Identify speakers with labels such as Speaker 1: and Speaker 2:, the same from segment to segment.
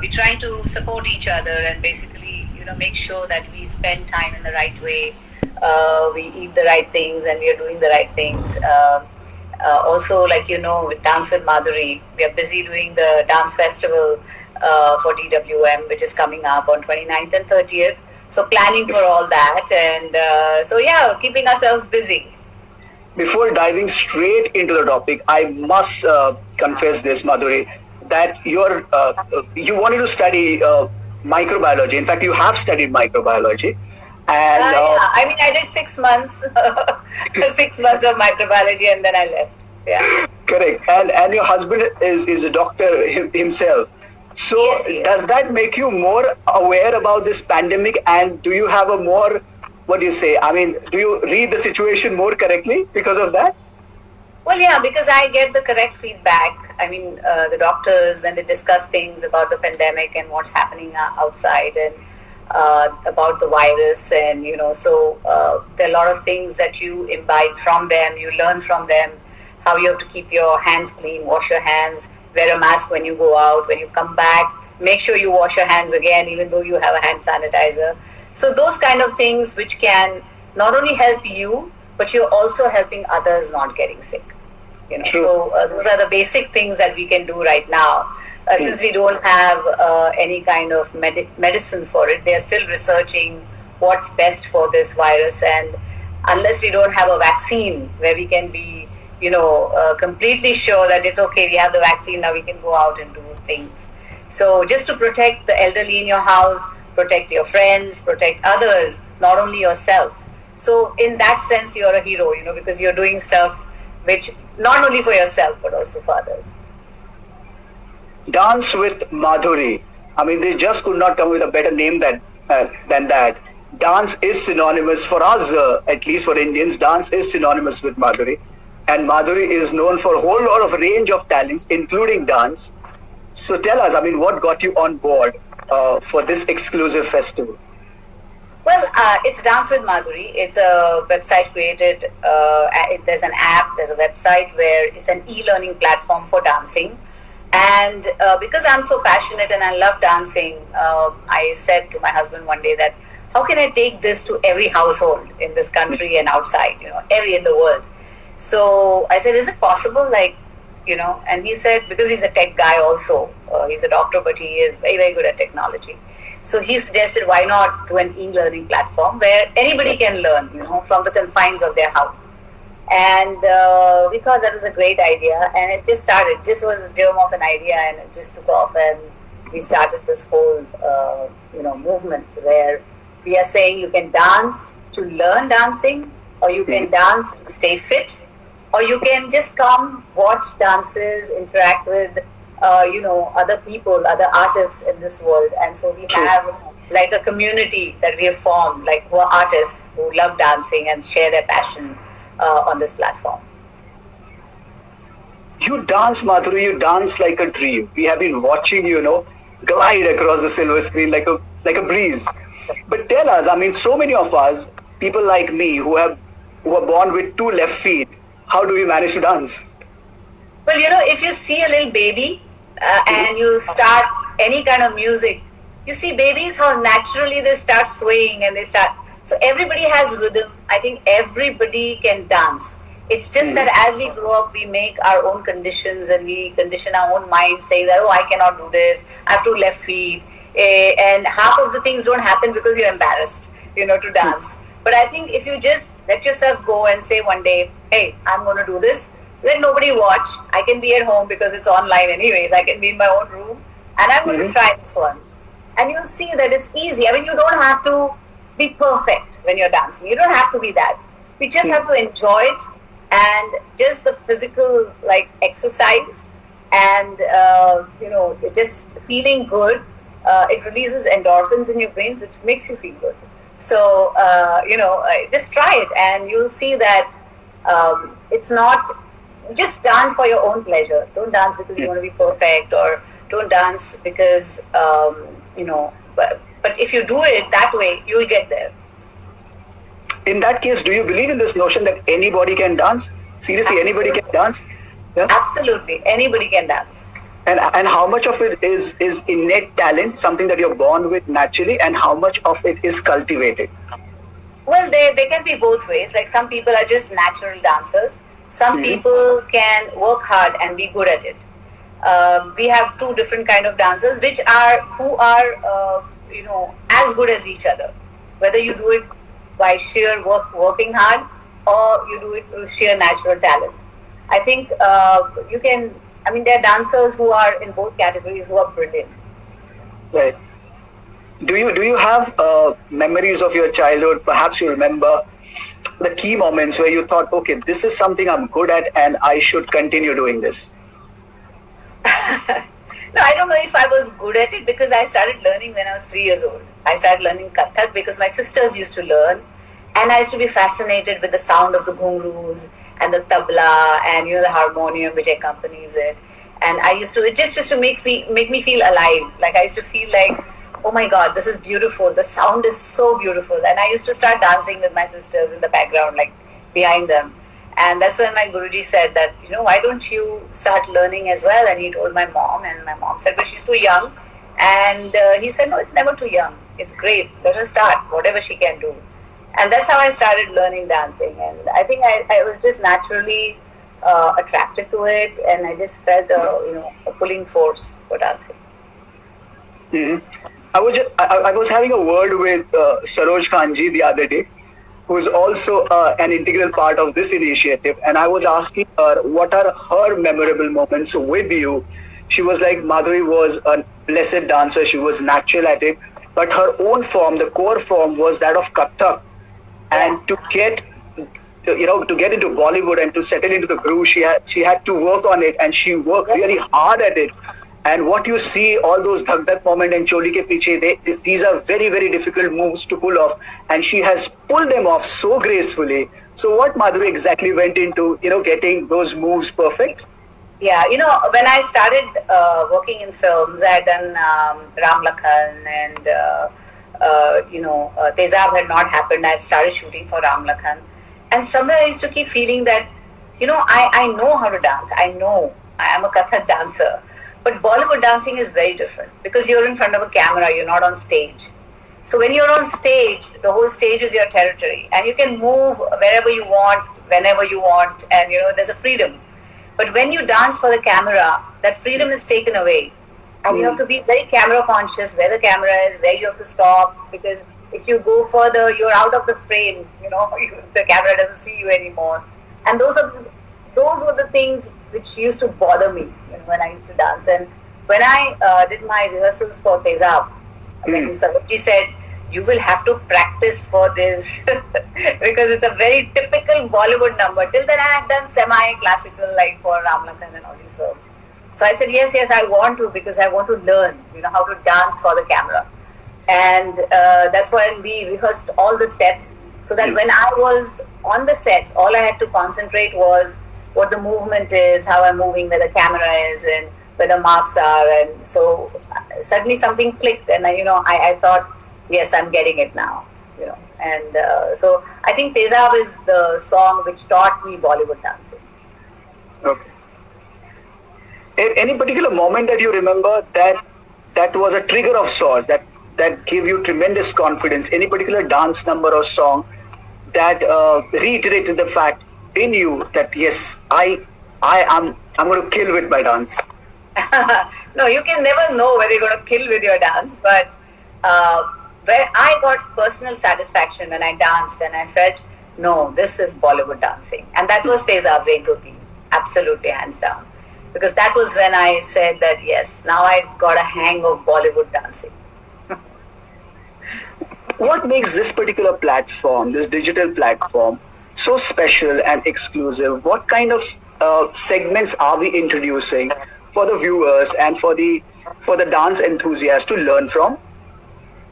Speaker 1: we try to support each other and basically, make sure that we spend time in the right way. We eat the right things and we are doing the right things. Also, with Dance with Madhuri, we are busy doing the dance festival for DWM, which is coming up on 29th and 30th. So planning for all that, and keeping ourselves busy.
Speaker 2: Before diving straight into the topic, I must confess this, Madhuri, that you wanted to study microbiology. In fact, you have studied microbiology. And
Speaker 1: I did 6 months, 6 months of microbiology, and then I left. Yeah.
Speaker 2: Correct. And your husband is a doctor himself. So
Speaker 1: yes.
Speaker 2: Does that make you more aware about this pandemic? And do you have a more, what do you say? I mean, do you read the situation more correctly because of that?
Speaker 1: Well, yeah, because I get the correct feedback. I mean, the doctors, when they discuss things about the pandemic and what's happening outside and about the virus, and there are a lot of things that you imbibe from them, you learn from them, how you have to keep your hands clean, wash your hands, wear a mask when you go out, when you come back, make sure you wash your hands again, even though you have a hand sanitizer. So those kind of things which can not only help you, but you're also helping others not getting sick. So those are the basic things that we can do right now. Since we don't have any kind of medicine for it, they are still researching what's best for this virus. And unless we don't have a vaccine where we can be, completely sure that it's okay, we have the vaccine, now we can go out and do things. So just to protect the elderly in your house, protect your friends, protect others, not only yourself. So in that sense, you're a hero, because you're doing stuff which not only for yourself, but also for others.
Speaker 2: Dance with Madhuri. I mean, they just could not come with a better name than that. Dance is synonymous for us, at least for Indians. Dance is synonymous with Madhuri. And Madhuri is known for a whole lot of range of talents, including dance. So tell us, I mean, what got you on board for this exclusive festival?
Speaker 1: Well, it's Dance with Madhuri. It's a website created, there's an app, there's a website where it's an e-learning platform for dancing. And because I'm so passionate and I love dancing, I said to my husband one day that, how can I take this to every household in this country and outside, every in the world? So I said, is it possible, and he said, because he's a tech guy also, he's a doctor, but he is very, very good at technology. So he suggested, why not do an e-learning platform where anybody can learn, from the confines of their house. And we thought that was a great idea, and it just started. This was the germ of an idea, and it just took off, and we started this whole, movement where we are saying you can dance to learn dancing, or you can dance to stay fit, or you can just come, watch dances, interact with, other people, other artists in this world. And so we have like a community that we have formed, who are artists who love dancing and share their passion on this platform.
Speaker 2: You dance, Madhuri, you dance like a dream. We have been watching you, glide across the silver screen like a breeze. But tell us, I mean, so many of us, people like me who are born with 2 left feet, how do we manage to dance?
Speaker 1: Well, if you see a little baby and you start any kind of music, you see babies how naturally they start swaying and they start. So everybody has rhythm. I think everybody can dance. It's just that as we grow up, we make our own conditions and we condition our own mind saying that, I cannot do this, I have 2 left feet. And half of the things don't happen because you're embarrassed, to dance. But I think if you just let yourself go and say one day, hey, I'm going to do this, let nobody watch. I can be at home because it's online anyways. I can be in my own room and I'm going to try this once. And you'll see that it's easy. I mean, you don't have to be perfect when you're dancing. You don't have to be that. You just have to enjoy it, and just the physical exercise and, just feeling good. It releases endorphins in your brains, which makes you feel good. So, just try it and you'll see that it's not just dance for your own pleasure. Don't dance because you want to be perfect, or don't dance because, but if you do it that way, you'll get there.
Speaker 2: In that case, do you believe in this notion that anybody can dance? Seriously,
Speaker 1: Absolutely.
Speaker 2: Anybody can dance? Yeah?
Speaker 1: Absolutely. Anybody can dance.
Speaker 2: And how much of it is innate talent, something that you're born with naturally, and how much of it is cultivated?
Speaker 1: Well, they can be both ways. Like some people are just natural dancers. Some people can work hard and be good at it. We have two different kind of dancers, who are as good as each other. Whether you do it by sheer working hard, or you do it through sheer natural talent. I think you can. I mean, there are dancers who are in both categories who are brilliant.
Speaker 2: Right. Do you have memories of your childhood? Perhaps you remember the key moments where you thought, okay, this is something I'm good at, and I should continue doing this.
Speaker 1: No, I don't know if I was good at it because I started learning when I was 3 years old. I started learning Kathak because my sisters used to learn, and I used to be fascinated with the sound of the ghungroos and the tabla and the harmonium which accompanies it. And I used to just to make me feel alive. Like I used to feel like, oh my God, this is beautiful. The sound is so beautiful. And I used to start dancing with my sisters in the background, like behind them. And that's when my Guruji said that, why don't you start learning as well? And he told my mom, and my mom said, well, she's too young. And he said, no, it's never too young. It's great. Let her start, whatever she can do. And that's how I started learning dancing. And I think I was just naturally attracted to it, and I just felt a pulling force for dancing.
Speaker 2: Mm-hmm. I was having a word with Saroj Khanji the other day, who is also an integral part of this initiative, and I was asking her what are her memorable moments with you. She was like, Madhuri was a blessed dancer, she was natural at it, but her own form, the core form, was that of Kathak. And to get into Bollywood and to settle into the groove, she had to work on it, and she worked really hard at it. And what you see, all those dhak dhak moment and choli ke piche, these are very, very difficult moves to pull off, and she has pulled them off so gracefully. So what Madhuri exactly went into, getting those moves perfect?
Speaker 1: Yeah, when I started working in films, I had done Ram Lakhan, and Tezab had not happened. I had started shooting for Ram Lakhan, and somewhere I used to keep feeling that, I know how to dance. I know I am a Kathak dancer. But Bollywood dancing is very different because you're in front of a camera, you're not on stage. So when you're on stage, the whole stage is your territory, and you can move wherever you want, whenever you want, and there's a freedom. But when you dance for the camera, that freedom is taken away, and you have to be very camera conscious where the camera is, where you have to stop, because if you go further, you're out of the frame. The camera doesn't see you anymore, and those were the things which used to bother me when I used to dance. And when I did my rehearsals for Tezab, when Sarojji said, you will have to practice for this because it's a very typical Bollywood number. Till then I had done semi-classical, like for Ram Lakhan and all these films. So I said, yes, I want to, because I want to learn, how to dance for the camera. And that's why we rehearsed all the steps, so that when I was on the sets, all I had to concentrate was what the movement is, how I'm moving, where the camera is, and where the marks are. And so suddenly something clicked, and I thought, yes, I'm getting it now. And so I think Tezab is the song which taught me Bollywood dancing.
Speaker 2: Okay. Any particular moment that you remember that was a trigger of sorts, that gave you tremendous confidence? Any particular dance number or song that reiterated the fact in you that yes, I'm going to kill with my dance?
Speaker 1: No, you can never know whether you're going to kill with your dance, but where I got personal satisfaction when I danced and I felt, no, this is Bollywood dancing, and that was Tezab's Ek Do Teen, absolutely, hands down, because that was when I said that yes, now I've got a hang of Bollywood dancing.
Speaker 2: What makes this particular platform, this digital platform, so special and exclusive? What kind of segments are we introducing for the viewers and for the dance enthusiasts to learn from?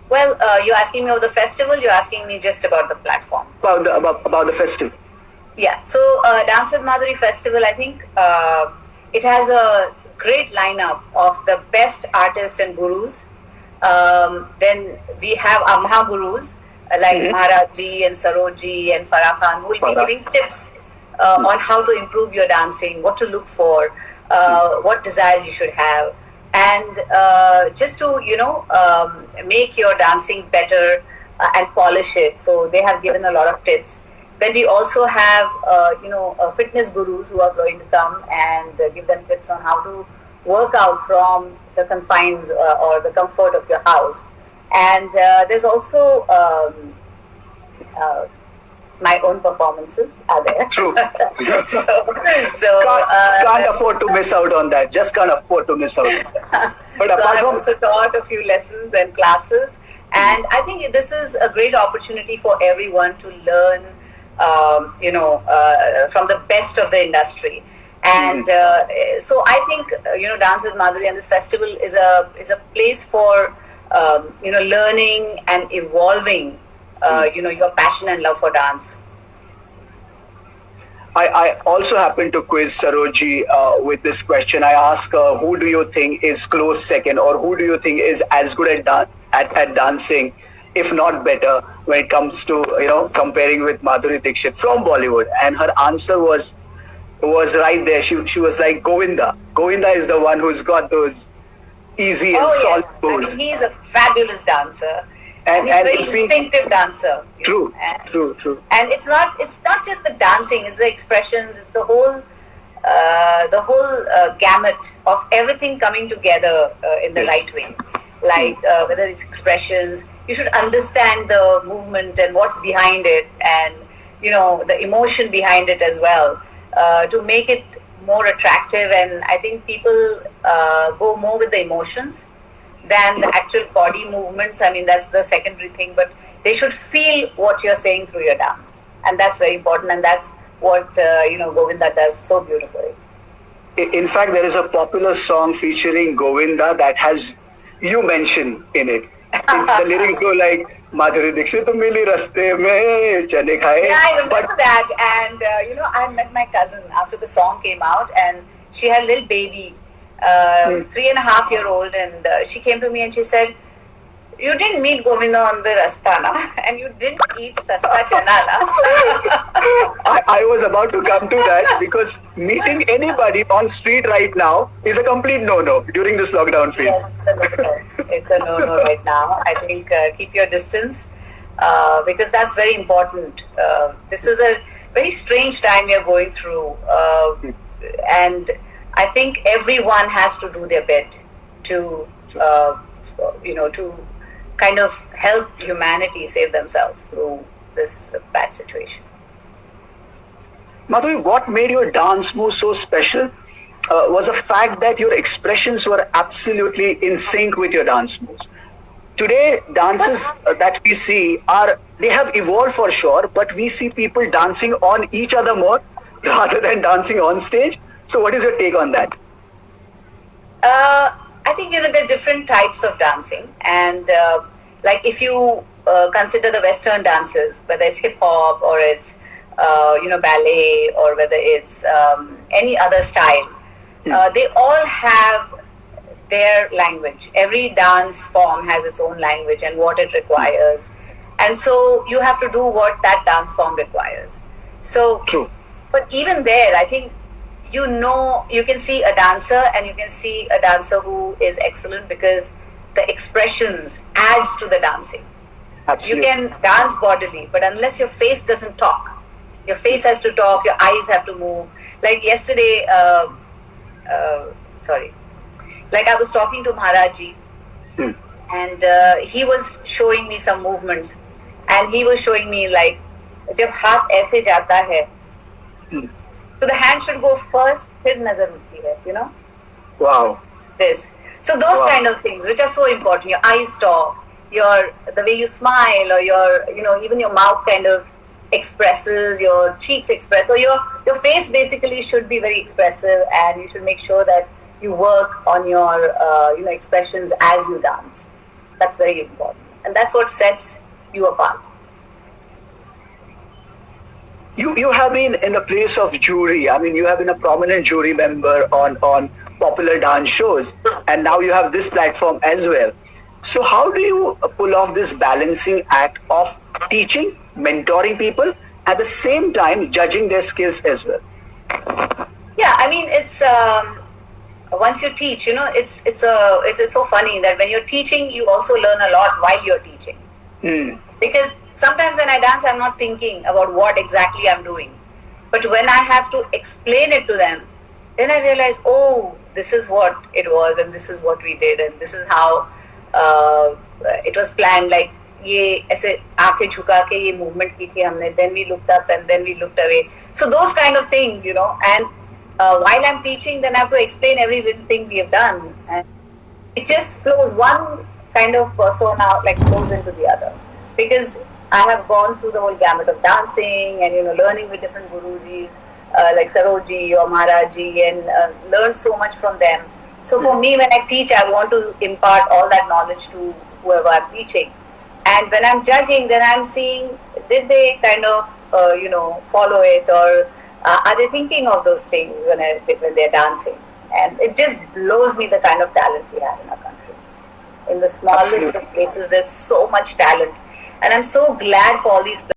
Speaker 1: Well, you're asking me about the festival. You're asking me just about the platform.
Speaker 2: About the festival.
Speaker 1: Yeah. So Dance with Madhuri Festival, I think it has a great lineup of the best artists and gurus. Then we have our Mahagurus like Maharaj Ji and Saroj Ji and Farah Khan, who will be giving tips on how to improve your dancing, what to look for, what desires you should have, and just to make your dancing better and polish it. So they have given a lot of tips. Then we also have fitness gurus who are going to come and give them tips on how to work out from the confines or the comfort of your house. And there's also my own performances are there.
Speaker 2: True.
Speaker 1: so
Speaker 2: can't afford to miss out on that. Just can't afford to miss out. But
Speaker 1: so
Speaker 2: apart
Speaker 1: I've
Speaker 2: from
Speaker 1: also taught a few lessons and classes, and I think this is a great opportunity for everyone to learn, from the best of the industry. And so I think Dance with Madhuri and this festival is a place for learning and evolving your passion and love for dance.
Speaker 2: I also happen to quiz Saroji with this question. I ask who do you think is close second, or who do you think is as good at dancing, if not better, when it comes to comparing with Madhuri Dixit from Bollywood? And her answer was right there. She was like, Govinda. Govinda is the one who's got those easy and solid moves.
Speaker 1: I mean, he's a fabulous dancer.
Speaker 2: And
Speaker 1: he's a very instinctive dancer.
Speaker 2: True.
Speaker 1: And it's not just the dancing; it's the expressions. It's the whole gamut of everything coming together in the right way. Like whether it's expressions, you should understand the movement and what's behind it, and the emotion behind it as well, to make it more attractive. And I think people go more with the emotions than the actual body movements. I mean, that's the secondary thing, but they should feel what you're saying through your dance, and that's very important. And that's what Govinda does so beautifully.
Speaker 2: In fact, there is a popular song featuring Govinda that has you mentioned in it. The lyrics go like, Madhuri Dixit mili raste mein chane khaye.
Speaker 1: Yeah, I remember that. And I met my cousin after the song came out, and she had a little baby, 3.5-year-old, and she came to me and she said, "You didn't meet Govinda on the rasta, na? And you didn't eat sasta chana, na?"
Speaker 2: I was about to come to that, because meeting anybody on street right now is a complete no-no during this lockdown phase.
Speaker 1: Yes, it's a no-no right now. I think keep your distance, because that's very important. This is a very strange time we are going through, and I think everyone has to do their bit to to kind of help humanity save themselves through this bad situation.
Speaker 2: Madhuri, what made your dance move so special was the fact that your expressions were absolutely in sync with your dance moves. Today, dances that we see they have evolved for sure, but we see people dancing on each other more rather than dancing on stage. So what is your take on that?
Speaker 1: I think there are different types of dancing, and like if you consider the Western dances, whether it's hip hop or it's ballet, or whether it's any other style, they all have their language. Every dance form has its own language and what it requires, and so you have to do what that dance form requires. So,
Speaker 2: true.
Speaker 1: But even there, I think you can see a dancer, and you can see a dancer who is excellent because the expressions adds to the dancing.
Speaker 2: Absolutely.
Speaker 1: You can dance bodily, but unless your face doesn't talk, your face has to talk, your eyes have to move. Like yesterday, like I was talking to Maharaji, and he was showing me some movements, and he was showing me like, जब हाथ ऐसे जाता है, so the hand should go first, फिर नजर उठती है,
Speaker 2: Wow.
Speaker 1: This. So those kind of things, which are so important. Your eyes talk, the way you smile, or even your mouth kind of expresses, your cheeks express, or your face basically should be very expressive, and you should make sure that you work on your expressions as you dance. That's very important, and that's what sets you apart.
Speaker 2: You have been in the place of jury. I mean, you have been a prominent jury member on popular dance shows, and now you have this platform as well. So how do you pull off this balancing act of teaching, mentoring people, at the same time judging their skills as well?
Speaker 1: Yeah, I mean, it's once you teach, it's so funny that when you're teaching, you also learn a lot while you're teaching. Because sometimes when I dance, I'm not thinking about what exactly I'm doing. But when I have to explain it to them, then I realize, oh, this is what it was, and this is what we did, and this is how it was planned. Like ये ऐसे आंखें झुका के ये movement की थी हमने. Then we looked up and then we looked away. So those kind of things, And while I'm teaching, then I have to explain every little thing we have done, and it just flows. One kind of persona like flows into the other, because I have gone through the whole gamut of dancing and learning with different gurujis like Saroji or Maharaji, and learned so much from them. So for me, when I teach, I want to impart all that knowledge to whoever I'm teaching. And when I'm judging, then I'm seeing, did they kind of follow it, or are they thinking of those things when they're dancing? And it just blows me the kind of talent we have in our country. In the smallest of places, there's so much talent. And I'm so glad for all these